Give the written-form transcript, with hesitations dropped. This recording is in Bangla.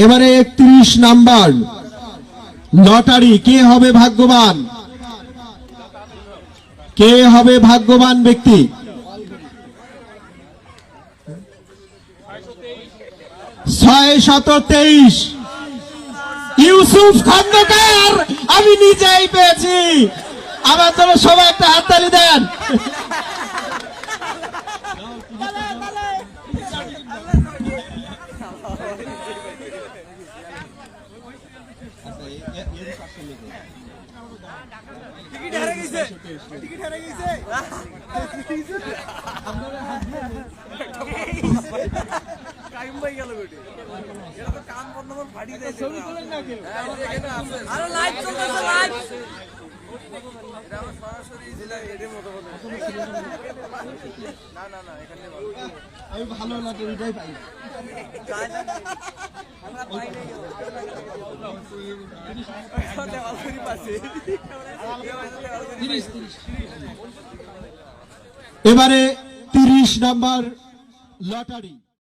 এবারে 31 নাম্বার লটারি। কে হবে ভাগ্যবান? কে হবে ভাগ্যবান ব্যক্তি? 623 ইউসুফ খন্দকার। আমি নিজেই পেয়েছি। আমার জন্য সবাই একটা হাততালি দেন। আমি ভালো লটারিটাই পাই। এবারে 30 নাম্বার লটারি।